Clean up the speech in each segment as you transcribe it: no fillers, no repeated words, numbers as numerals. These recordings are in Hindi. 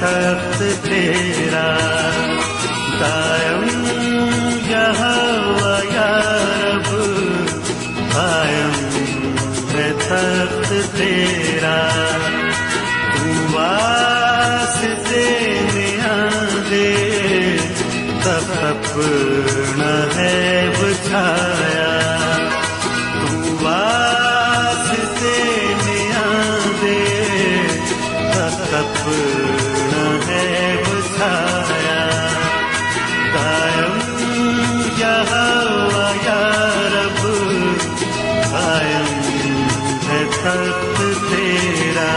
तख्त तेरा दायम यहोवा या रब, कायम है तख्त तेरा। तू वास्ते में आंदे तब अपना है बुझाया, तू वास्ते में आंदे तब अपना है बुझाया। कायम यहोवा या रब, कायम है तख्त तेरा।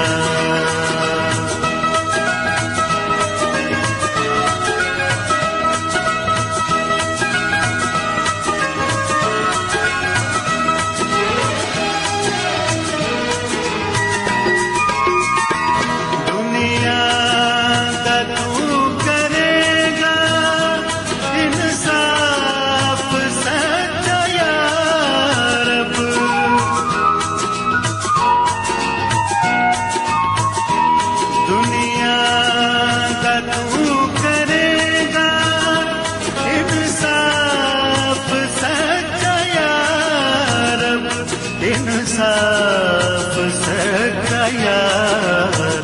इंसाफ सच्चा या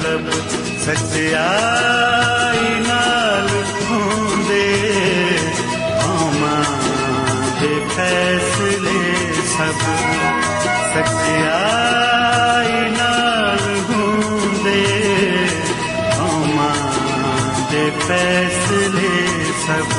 रब, सच्चाई नाल होंदे हमारे फैसले सब, सच्चाई नाल होंदे हमारे फैसले सब।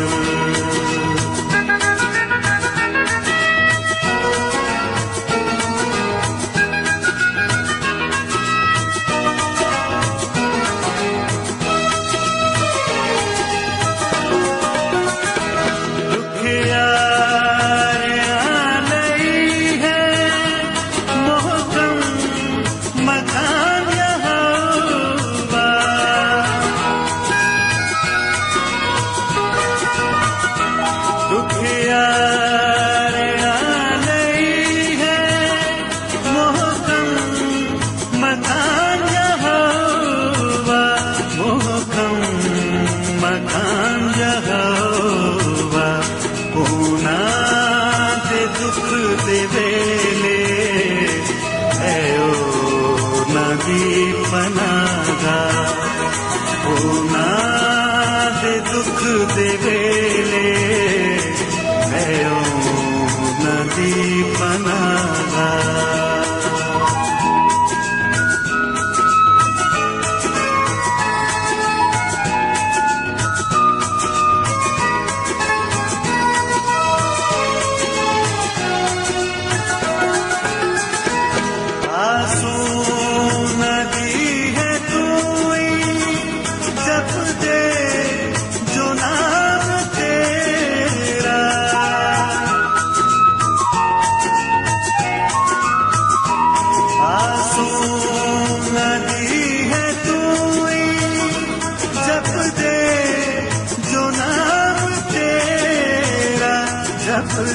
पनागा होना दे दुख दे वेले है नदी पनागा।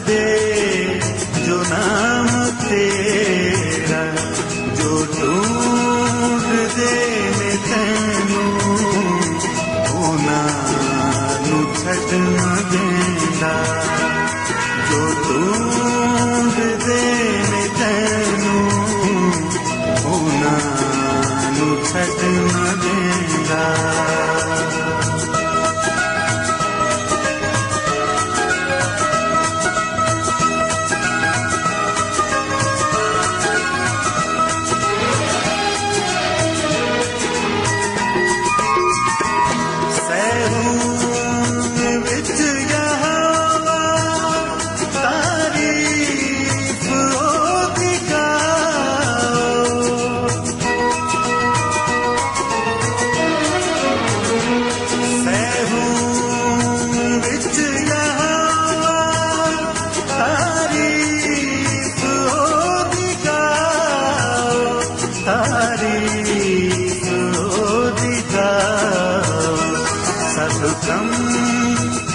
दे जो नाम तेरा, जो ढूंढ दे में तैनू होना नू छड़ना देंदा, जो ढूंढ दे में तैनू होना नू छड़ना देंदा।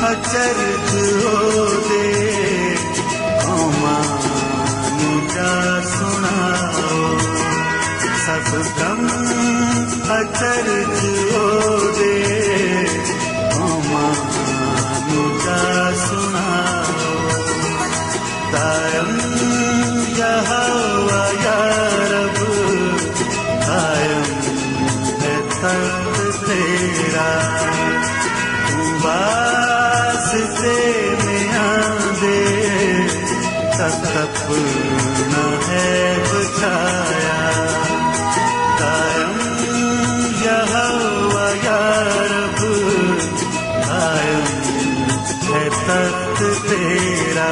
अचरज दे मानू जा सुनाओ, सब गम अचरज दे अपना है बचाया। कायम यहोवा या रब, कायम है तख्त तेरा।